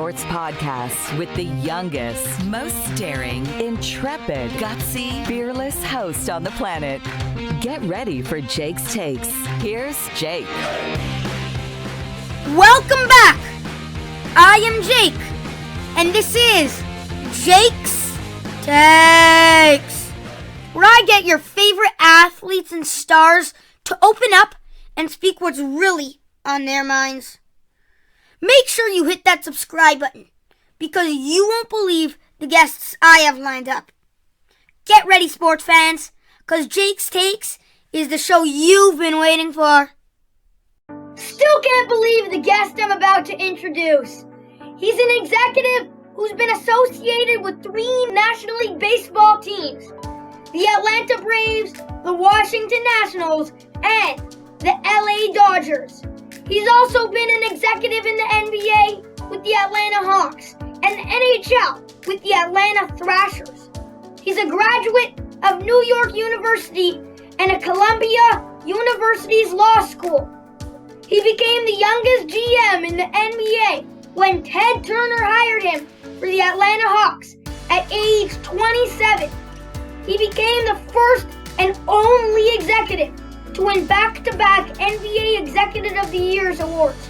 sports podcast with the youngest, most daring, intrepid, gutsy, fearless host on the planet. Get ready for Jake's Takes. Here's Jake. Welcome back. I am Jake, and this is Jake's Takes, where I get your favorite athletes and stars to open up and speak what's really on their minds. Make sure you hit that subscribe button, because you won't believe the guests I have lined up. Get ready, sports fans, because Jake's Takes is the show you've been waiting for. Still can't believe the guest I'm about to introduce. He's an executive who's been associated with 3 National League Baseball teams: the Atlanta Braves, the Washington Nationals, and the LA Dodgers. He's also been an executive in the NBA with the Atlanta Hawks and the NHL with the Atlanta Thrashers. He's a graduate of New York University and a Columbia University's law school. He became the youngest GM in the NBA when Ted Turner hired him for the Atlanta Hawks at age 27. He became the first and only executive to win back-to-back NBA Executive of the Year's awards.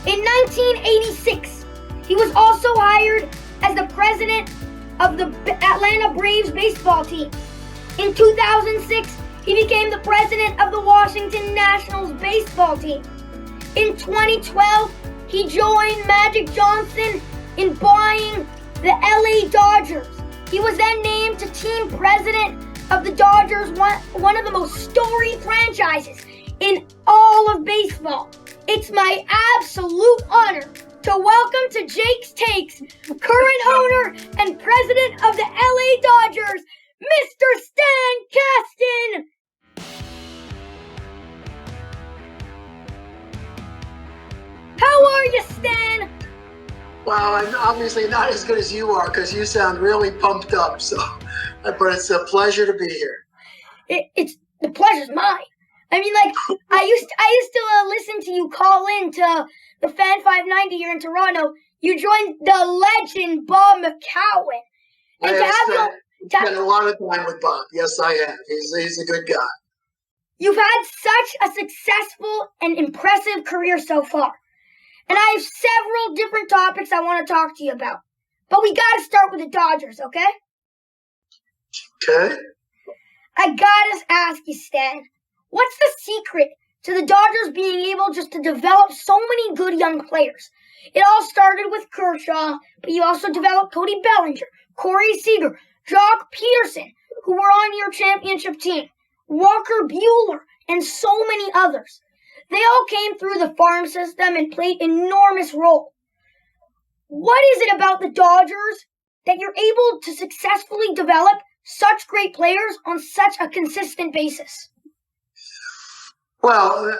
In 1986, he was also hired as the president of the Atlanta Braves baseball team. In 2006, he became the president of the Washington Nationals baseball team. In 2012, he joined Magic Johnson in buying the LA Dodgers. He was then named to team president of the Dodgers, one of the most storied franchises in all of baseball. It's my absolute honor to welcome to Jake's Takes current owner and president of the LA Dodgers, Mr. Stan Kasten. How are you, Stan? Well, I'm obviously not as good as you are, because you sound really pumped up. But it's a pleasure to be here. It's the pleasure's mine. I mean, like, I used to listen to you call in to the Fan 590 here in Toronto. You joined the legend Bob McCowan. And I spent a lot of time with Bob. Yes, I have. He's a good guy. You've had such a successful and impressive career so far. And I have several different topics I want to talk to you about. But we got to start with the Dodgers, okay? Okay. I gotta ask you, Stan, what's the secret to the Dodgers being able just to develop so many good young players? It all started with Kershaw, but you also developed Cody Bellinger, Corey Seager, Jock Peterson, who were on your championship team, Walker Buehler, and so many others. They all came through the farm system and played an enormous role. What is it about the Dodgers that you're able to successfully develop such great players on such a consistent basis? Well,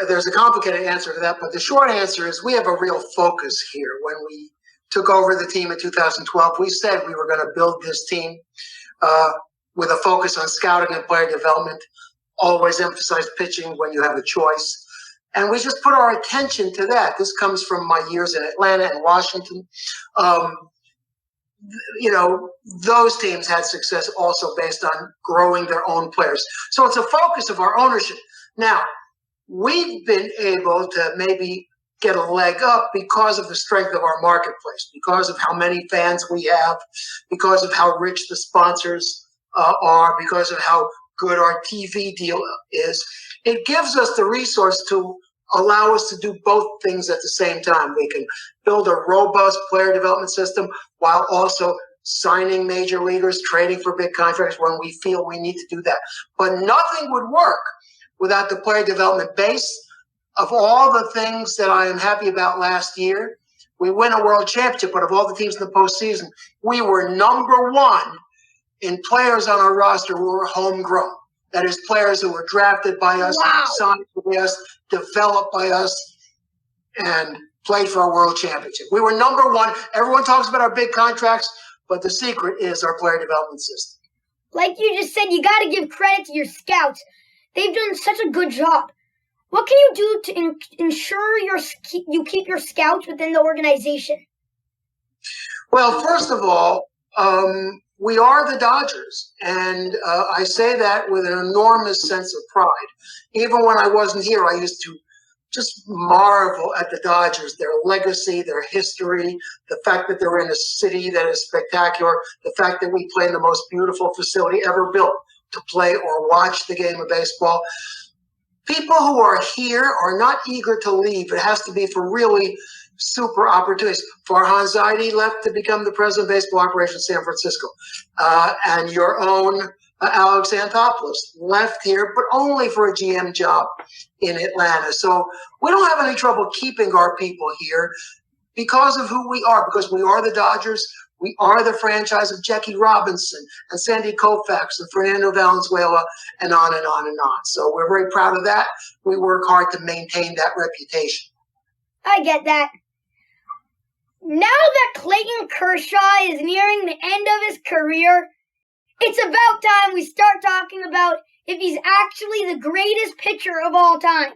there's a complicated answer to that, but the short answer is we have a real focus here. When we took over the team in 2012, we said we were going to build this team with a focus on scouting and player development, always emphasize pitching when you have a choice. And we just put our attention to that. This comes from my years in Atlanta and Washington. Those teams had success also based on growing their own players. So it's a focus of our ownership. Now, we've been able to maybe get a leg up because of the strength of our marketplace, because of how many fans we have, because of how rich the sponsors are, because of how good our TV deal is. It gives us the resource to allow us to do both things at the same time. We can build a robust player development system while also signing major leaguers, trading for big contracts when we feel we need to do that. But nothing would work without the player development base. Of all the things that I am happy about last year, we win a world championship, but of all the teams in the postseason, we were number one in players on our roster who were homegrown. That is, players who were drafted by us, signed by us, developed by us, and played for a world championship. We were number one. Everyone talks about our big contracts, but the secret is our player development system. Like you just said, you got to give credit to your scouts. They've done such a good job. What can you do to ensure you keep your scouts within the organization? Well, first of all, we are the Dodgers, and I say that with an enormous sense of pride. Even when I wasn't here, I used to just marvel at the Dodgers, their legacy, their history, the fact that they're in a city that is spectacular, the fact that we play in the most beautiful facility ever built to play or watch the game of baseball. People who are here are not eager to leave. It has to be for really super opportunities. Farhan Zaidi left to become the president of baseball operations San Francisco. And your own Alex Anthopoulos left here, but only for a GM job in Atlanta. So we don't have any trouble keeping our people here because of who we are, because we are the Dodgers. We are the franchise of Jackie Robinson and Sandy Koufax and Fernando Valenzuela and on and on and on. So we're very proud of that. We work hard to maintain that reputation. I get that. Now that Clayton Kershaw is nearing the end of his career, it's about time we start talking about if he's actually the greatest pitcher of all time.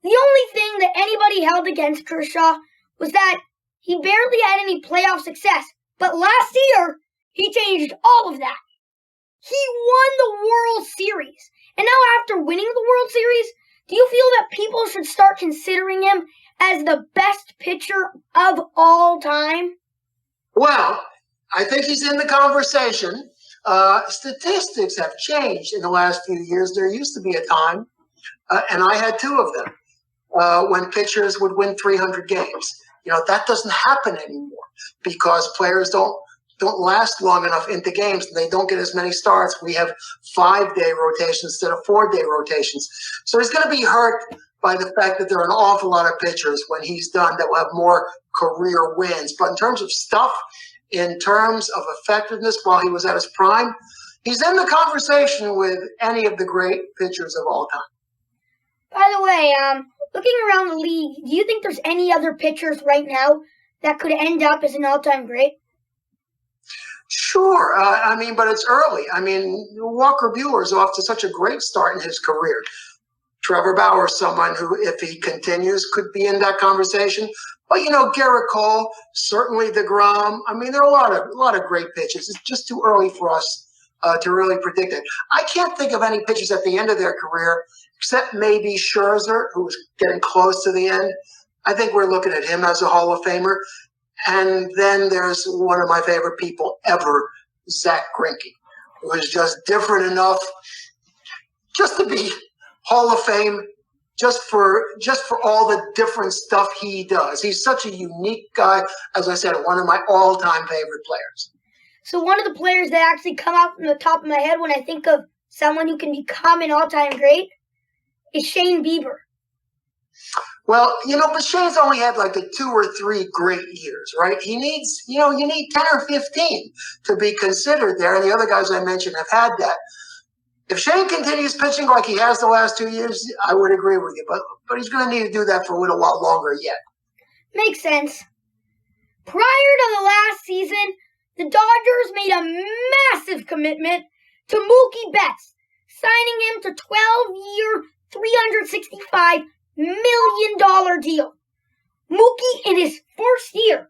The only thing that anybody held against Kershaw was that he barely had any playoff success. But last year, he changed all of that. He won the World Series. And now after winning the World Series, do you feel that people should start considering him as the best pitcher of all time? Well, I think he's in the conversation. Statistics have changed in the last few years. There used to be a time, and I had two of them, when pitchers would win 300 games. That doesn't happen anymore because players don't last long enough into games and they don't get as many starts. We have 5-day rotations instead of 4-day rotations. So he's going to be hurt by the fact that there are an awful lot of pitchers when he's done that will have more career wins. But in terms of stuff, in terms of effectiveness while he was at his prime, he's in the conversation with any of the great pitchers of all time. By the way, looking around the league, do you think there's any other pitchers right now that could end up as an all-time great? Sure. But it's early. Walker Buehler's off to such a great start in his career. Trevor Bauer, someone who, if he continues, could be in that conversation. But, Garrett Cole, certainly DeGrom. There are a lot of great pitchers. It's just too early for us to really predict it. I can't think of any pitchers at the end of their career, except maybe Scherzer, who's getting close to the end. I think we're looking at him as a Hall of Famer. And then there's one of my favorite people ever, Zach Greinke, who is just different enough just to be Hall of Fame, just for all the different stuff he does. He's such a unique guy. As I said, one of my all-time favorite players. So one of the players that actually come out from the top of my head when I think of someone who can become an all-time great is Shane Bieber. Well, but Shane's only had like 2 or 3 great years, right? He needs, you need 10 or 15 to be considered there. And the other guys I mentioned have had that. If Shane continues pitching like he has the last 2 years, I would agree with you. But he's going to need to do that for a little while longer yet. Makes sense. Prior to the last season, the Dodgers made a massive commitment to Mookie Betts, signing him to 12-year, $365 million deal. Mookie, in his first year,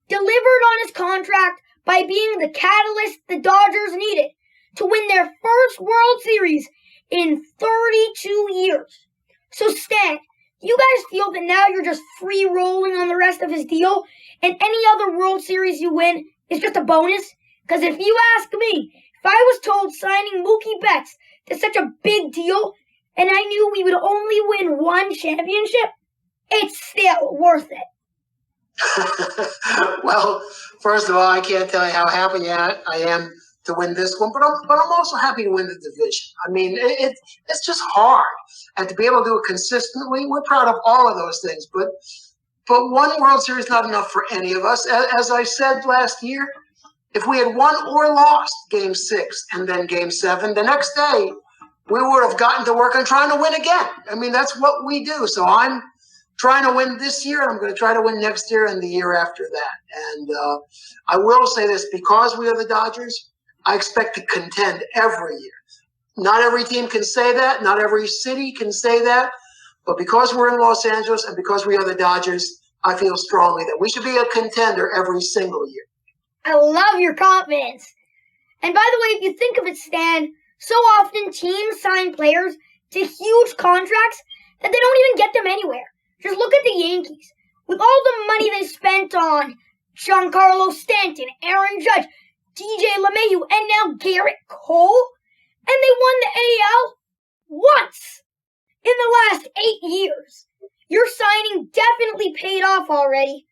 delivered on his contract by being the catalyst the Dodgers needed to win their first World Series in 32 years. So Stan, do you guys feel that now you're just free rolling on the rest of his deal and any other World Series you win is just a bonus? Because if you ask me, if I was told signing Mookie Betts is such a big deal and I knew we would only win one championship, it's still worth it. Well, first of all, I can't tell you how happy I am to win this one, but I'm also happy to win the division. It's just hard, and to be able to do it consistently, we're proud of all of those things. But one World Series is not enough for any of us. As I said last year, if we had won or lost Game 6 and then Game 7, the next day we would have gotten to work on trying to win again. That's what we do. So I'm trying to win this year, and I'm going to try to win next year and the year after that. And I will say this, because we are the Dodgers, I expect to contend every year. Not every team can say that. Not every city can say that. But because we're in Los Angeles and because we are the Dodgers, I feel strongly that we should be a contender every single year. I love your confidence. And by the way, if you think of it, Stan, so often teams sign players to huge contracts that they don't even get them anywhere. Just look at the Yankees. With all the money they spent on Giancarlo Stanton, Aaron Judge, DJ LeMahieu, and now Garrett Cole, and they won the AL once in the last 8 years. Your signing definitely paid off already.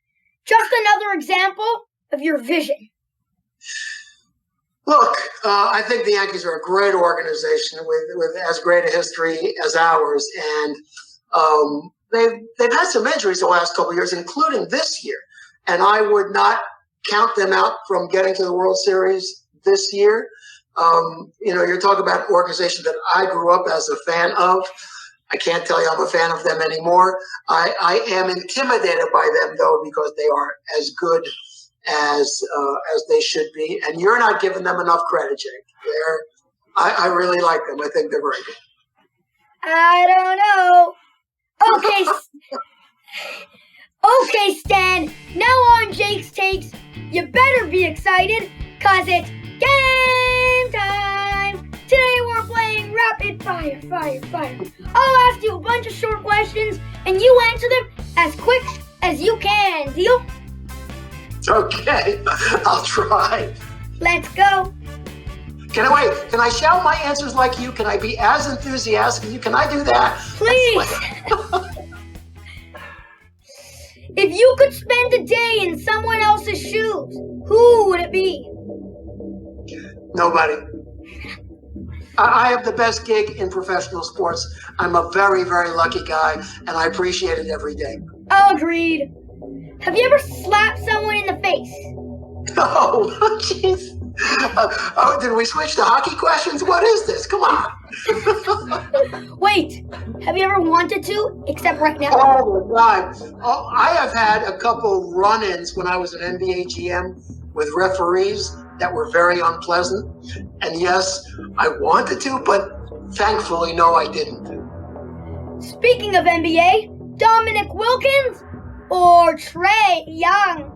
Just another example of your vision. Look, I think the Yankees are a great organization with as great a history as ours, and they've had some injuries the last couple of years, including this year. And I would not count them out from getting to the World Series this year. You're talking about an organization that I grew up as a fan of. I can't tell you I'm a fan of them anymore. I am intimidated by them, though, because they are as good as they should be. And you're not giving them enough credit, Jake. I really like them. I think they're very good. I don't know. Okay, Stan. Now on Jake's Takes. You better be excited, cause it's game time. Today we're playing Rapid Fire. I'll ask you a bunch of short questions, and you answer them as quick as you can. Deal? Okay, I'll try. Let's go. Can I shout my answers like you? Can I be as enthusiastic as you? Can I do that? Please. If you could spend a day in someone else's shoes, who would it be? Nobody. I have the best gig in professional sports. I'm a very, very lucky guy, and I appreciate it every day. Agreed. Have you ever slapped someone in the face? Oh, jeez. Did we switch to hockey questions? What is this? Come on. Wait, have you ever wanted to, except right now? All the time. I have had a couple run-ins when I was an NBA GM with referees that were very unpleasant. And yes, I wanted to, but thankfully, no, I didn't. Speaking of NBA, Dominic Wilkins or Trae Young?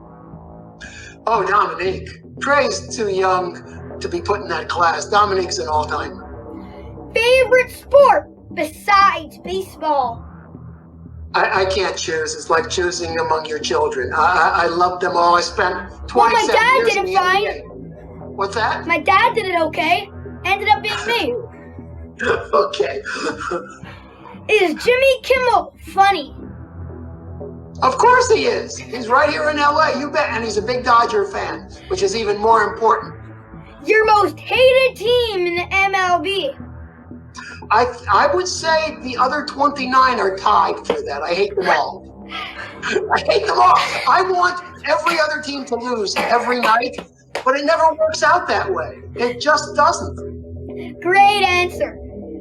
Oh, Dominique. Trey's too young to be put in that class. Dominique's an all-timer. Favorite sport besides baseball? I can't choose. It's like choosing among your children. I love them all. I spent 27 years in the NBA. What's that? My dad did it okay. Ended up being me. Okay. Is Jimmy Kimmel funny? Of course he is. He's right here in LA, you bet. And he's a big Dodger fan, which is even more important. Your most hated team in the MLB? I would say the other 29 are tied for that. I hate them all. I hate them all. I want every other team to lose every night, but it never works out that way. It just doesn't. Great answer.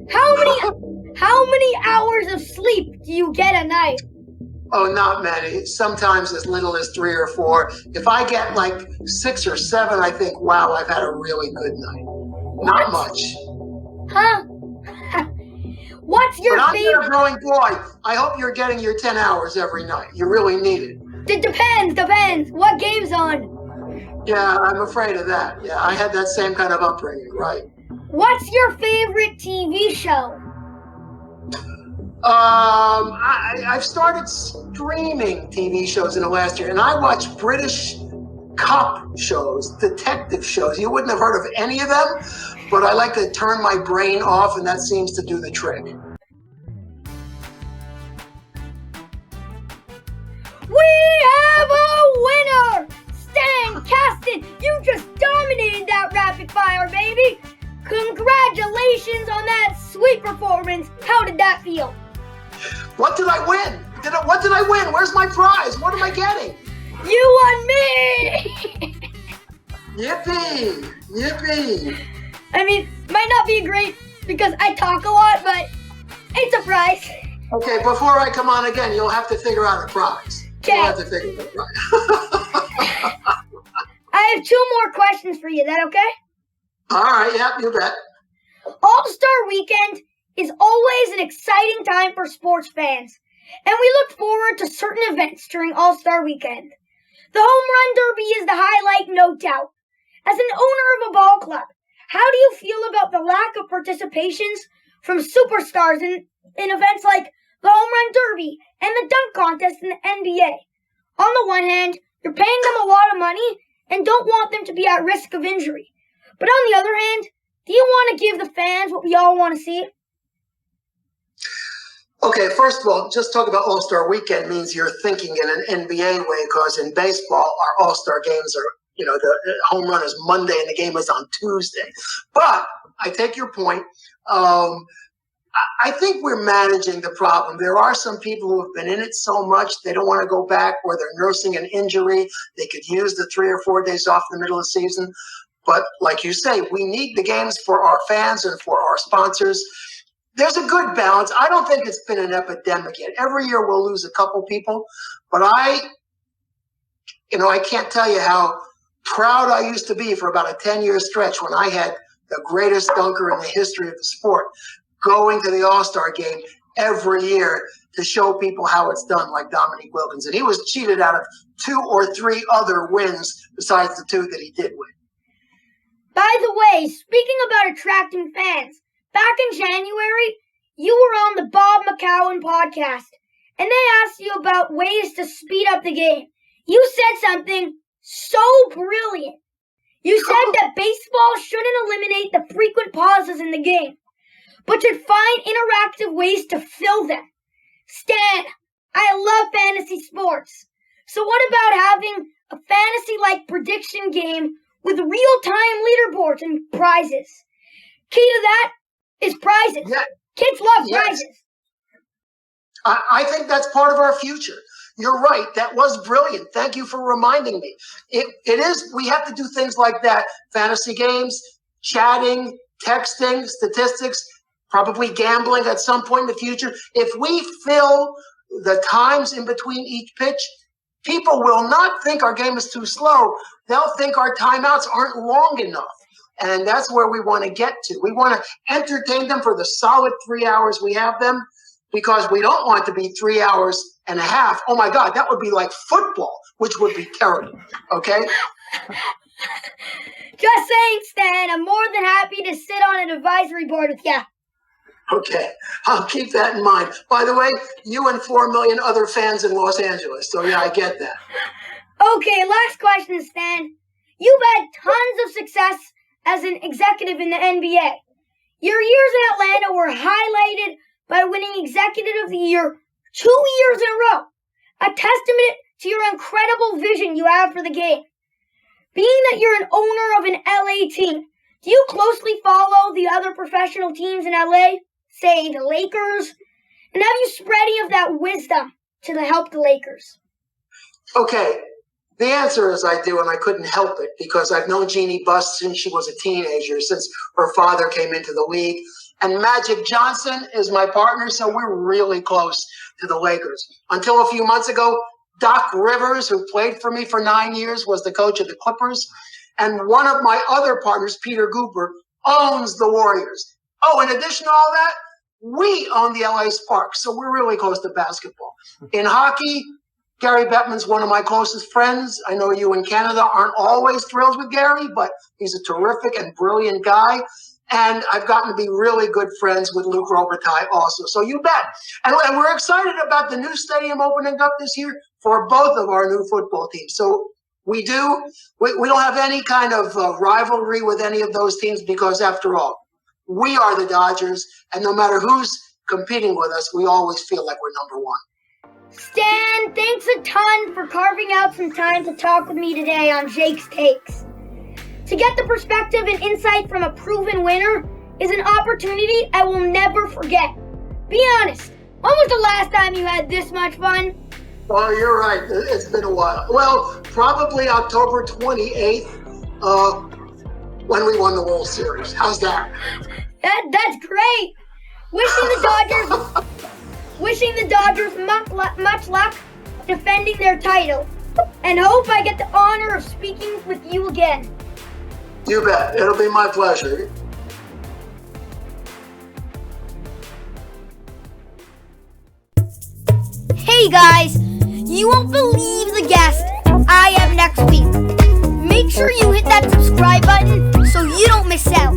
How many hours of sleep do you get a night? Oh, not many. Sometimes as little as 3 or 4. If I get like 6 or 7, I think, wow, I've had a really good night. Not much. Huh? What's your favorite? I'm a growing boy. I hope you're getting your 10 hours every night. You really need it. It depends. What game's on? Yeah, I'm afraid of that. Yeah, I had that same kind of upbringing, right? What's your favorite TV show? I've started streaming TV shows in the last year, and I watch British cop shows, detective shows. You wouldn't have heard of any of them, but I like to turn my brain off, and that seems to do the trick. We have a winner! Stan Kasten, you just dominated that rapid fire, baby! Congratulations on that sweet performance. How did that feel? What did I win? What did I win? Where's my prize? What am I getting? You won me! Yippee! Yippee! I mean, might not be great because I talk a lot, but it's a prize. Okay, before I come on again, you'll have to figure out a prize. Okay. You'll have to figure out a prize. I have 2 more questions for you. Is that okay? All right, yep, you bet. All-Star Weekend is always an exciting time for sports fans, and we look forward to certain events during All-Star Weekend. The Home Run Derby is the highlight, no doubt. As an owner of a ball club, how do you feel about the lack of participations from superstars in events like the Home Run Derby and the dunk contest in the NBA? On the one hand, you're paying them a lot of money and don't want them to be at risk of injury. But on the other hand, do you want to give the fans what we all want to see? Okay, first of all, just talk about All-Star Weekend means you're thinking in an NBA way, because in baseball, our All-Star games are, the home run is Monday and the game is on Tuesday. But I take your point. I think we're managing the problem. There are some people who have been in it so much, they don't want to go back, or they're nursing an injury. They could use the 3 or 4 days off in the middle of the season. But like you say, we need the games for our fans and for our sponsors. There's a good balance. I don't think it's been an epidemic yet. Every year we'll lose a couple people. But I can't tell you how proud I used to be for about a 10-year stretch when I had the greatest dunker in the history of the sport going to the All-Star game every year to show people how it's done, like Dominique Wilkins. And he was cheated out of 2 or 3 other wins besides the 2 that he did win. By the way, speaking about attracting fans, back in January, you were on the Bob McCowan podcast, and they asked you about ways to speed up the game. You said something so brilliant. You said that baseball shouldn't eliminate the frequent pauses in the game, but should find interactive ways to fill them. Stan, I love fantasy sports. So what about having a fantasy-like prediction game with real-time leaderboards and prizes? Key to that is prizes. Yeah. Kids love prizes. I think that's part of our future. You're right. That was brilliant. Thank you for reminding me. It is. We have to do things like that. Fantasy games, chatting, texting, statistics, probably gambling at some point in the future. If we fill the times in between each pitch, people will not think our game is too slow. They'll think our timeouts aren't long enough. And that's where we want to get to. We want to entertain them for the solid 3 hours we have them, because we don't want it to be 3 hours and a half. Oh, my God, that would be like football, which would be terrible. Okay? Just saying, Stan. I'm more than happy to sit on an advisory board with you. Okay, I'll keep that in mind. By the way, you and 4 million other fans in Los Angeles. So, yeah, I get that. Okay, last question, Stan. You've had tons of success as an executive in the NBA. Your years in Atlanta were highlighted by winning Executive of the Year 2 years in a row. A testament to your incredible vision you have for the game. Being that you're an owner of an LA team, do you closely follow the other professional teams in LA? Say, the Lakers? And have you spread any of that wisdom to help the Lakers? Okay, the answer is I do, and I couldn't help it because I've known Jeannie Buss since she was a teenager, since her father came into the league. And Magic Johnson is my partner, so we're really close to the Lakers. Until a few months ago, Doc Rivers, who played for me for 9 years, was the coach of the Clippers. And one of my other partners, Peter Gooper, owns the Warriors. Oh, in addition to all that, we own the LA Sparks, so we're really close to basketball. In hockey, Gary Bettman's one of my closest friends. I know you in Canada aren't always thrilled with Gary, but he's a terrific and brilliant guy. And I've gotten to be really good friends with Luc Robitaille also. So you bet. And we're excited about the new stadium opening up this year for both of our new football teams. So we don't have any kind of rivalry with any of those teams because, after all, we are the Dodgers. And no matter who's competing with us, we always feel like we're number one. Stan, thanks a ton for carving out some time to talk with me today on Jake's Takes. To get the perspective and insight from a proven winner is an opportunity I will never forget. Be honest, when was the last time you had this much fun? Well, you're right. It's been a while. Well, probably October 28th, when we won the World Series. How's that? That's great. Wishing the Dodgers much luck defending their title, and hope I get the honor of speaking with you again. You bet. It'll be my pleasure. Hey guys, you won't believe the guest I have next week. Make sure you hit that subscribe button so you don't miss out.